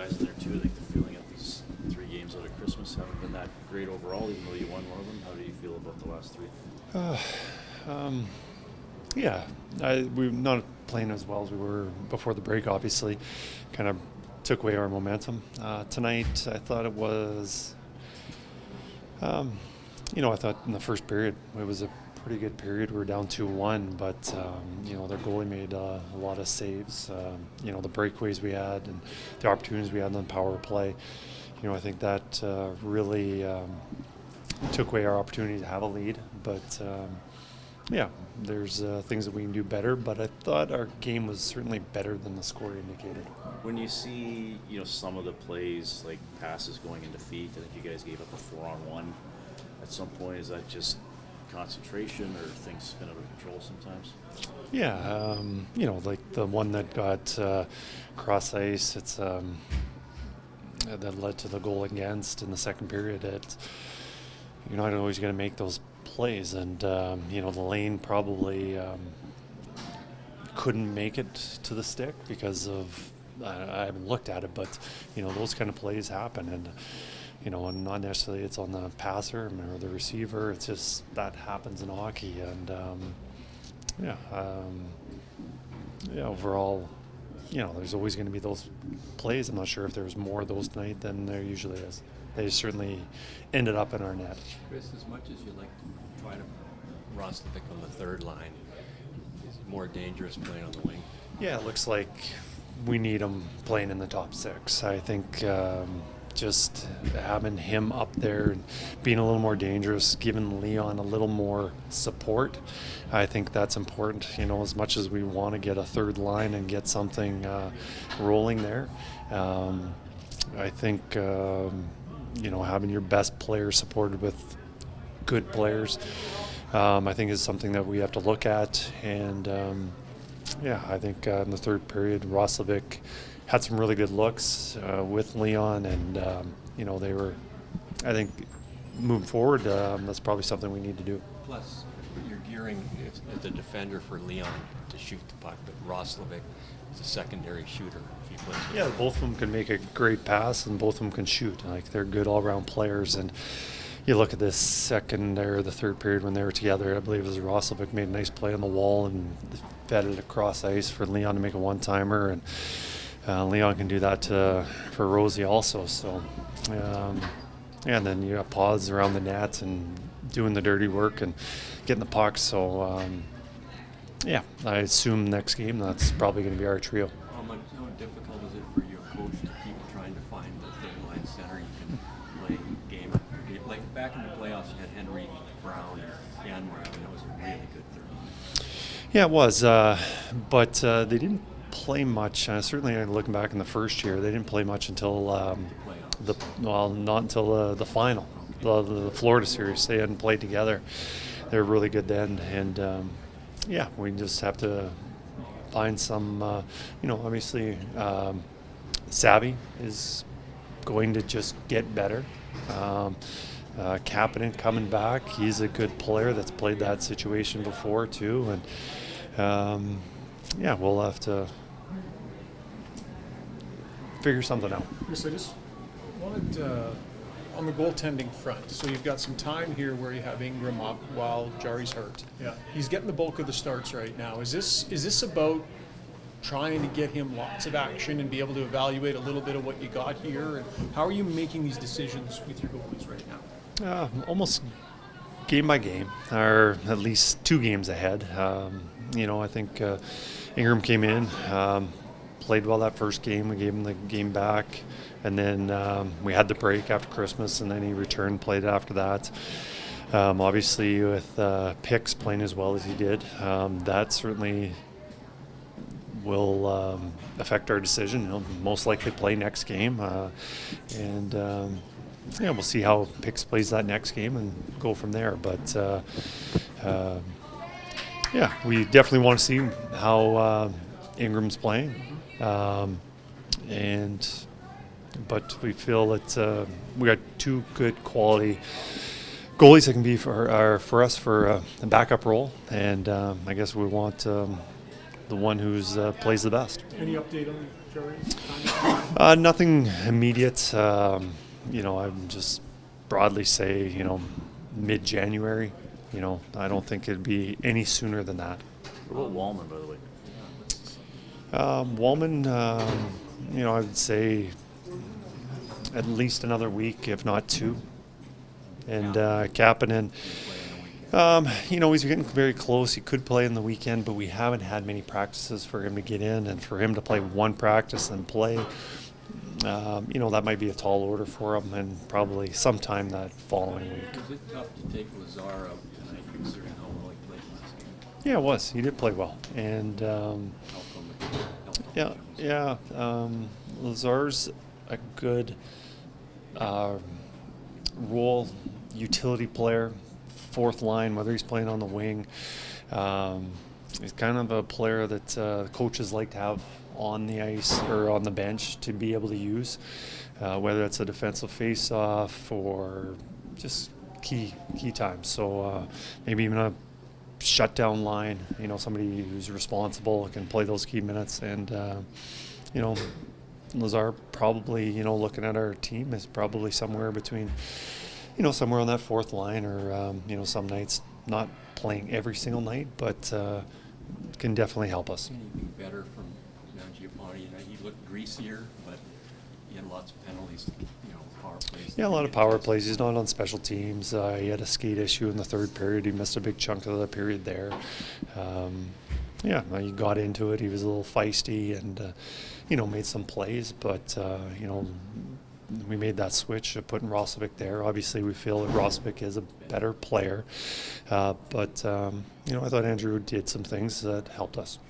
guys in there too. I think the feeling of these 3 games out of Christmas haven't been that great overall, even though you won one of them. How do you feel about the last 3? Yeah, we're not playing as well as we were before the break, obviously. Kind of took away our momentum. Tonight, I thought it was, I thought in the first period, it was a pretty good period. We were down 2-1, but, their goalie made a lot of saves. The breakaways we had and the opportunities we had on the power play. I think that really took away our opportunity to have a lead. But, there's things that we can do better, but I thought our game was certainly better than the score indicated. When you see, some of the plays, like passes going into feet, I think you guys gave up a 4-on-1 at some point. Is that just concentration or things spin out of control sometimes? Yeah, like the one that got cross ice, it's that led to the goal against in the second period. You're not always going to make those plays, and the lane probably couldn't make it to the stick because of I haven't looked at it, but those kind of plays happen, and and not necessarily it's on the passer or the receiver. It's just that happens in hockey, and overall, there's always going to be those plays. I'm not sure if there was more of those tonight than there usually is. They certainly ended up in our net. Kris, as much as you like to try to Roslovic on the third line, is it more dangerous playing on the wing? Yeah, it looks like we need him playing in the top 6. I think just having him up there and being a little more dangerous, giving Leon a little more support, I think that's important. As much as we want to get a third line and get something rolling there, I think having your best players supported with good players, I think is something that we have to look at. And I think in the third period, Roslovic had some really good looks with Leon, and they were, I think, moving forward, that's probably something we need to do. Plus, you're gearing as a defender for Leon to shoot the puck, but Roslovic is a secondary shooter if he plays. Yeah, both of them can make a great pass, and both of them can shoot. Like, they're good all-around players, and you look at this second or the third period when they were together, I believe it was Roslovic made a nice play on the wall and fed it across ice for Leon to make a one-timer, and Leon can do that for Rosie also. So, and then you got pods around the net and doing the dirty work and getting the puck. So, I assume next game that's probably going to be our trio. How difficult is it for your coach to keep trying to find the third line center you can play game after game? Like back in the playoffs, you had Henry, Brown, and Yanmark, and that was a really good third line. Yeah, it was, but they didn't play much. Certainly, looking back in the first year, they didn't play much until not until the final, the Florida series. They hadn't played together. They were really good then, and we just have to find some. Obviously, Savvy is going to just get better. Kapanen coming back, he's a good player that's played that situation before too, and we'll have to figure something out. Kris, I just wanted on the goaltending front. So you've got some time here where you have Ingram up while Jari's hurt. Yeah. He's getting the bulk of the starts right now. Is this about trying to get him lots of action and be able to evaluate a little bit of what you got here? And how are you making these decisions with your goalies right now? Almost game by game, or at least 2 games ahead. I think Ingram came in, played well that first game. We gave him the game back, and then we had the break after Christmas, and then he returned, played after that. Obviously, with Picks playing as well as he did, that certainly will affect our decision. He'll most likely play next game, we'll see how Picks plays that next game and go from there. But we definitely want to see how Ingram's playing, but we feel that we got 2 good quality goalies that can be for us for a backup role, and I guess we want the one who's plays the best. Any update on Nothing immediate. I'm just broadly say, mid-January. I don't think it'd be any sooner than that. What about Wallman, by the way? Wallman, I would say at least another week, if not 2. And Kapanen, he's getting very close. He could play in the weekend, but we haven't had many practices for him to get in, and for him to play one practice and play, that might be a tall order for him, and probably sometime that following week. Was it tough to take Lazar out tonight, considering how well he played last game? Yeah, it was. He did play well, and Lazar's a good role utility player, fourth line, whether he's playing on the wing. He's kind of a player that coaches like to have on the ice or on the bench to be able to use, whether it's a defensive face-off or just key times. So maybe even a shutdown line, somebody who's responsible can play those key minutes. And, Lazar probably, looking at our team, is probably somewhere between, somewhere on that fourth line, or, some nights not playing every single night, but can definitely help us. Anything better from Giovanni? He looked greasier, but he had lots of penalties, power plays. Yeah, a lot of power plays. He's not on special teams. He had a skate issue in the third period. He missed a big chunk of the period there. He got into it. He was a little feisty and, made some plays. But, we made that switch of putting Roslovic there. Obviously, we feel that Roslovic is a better player. I thought Andrew did some things that helped us.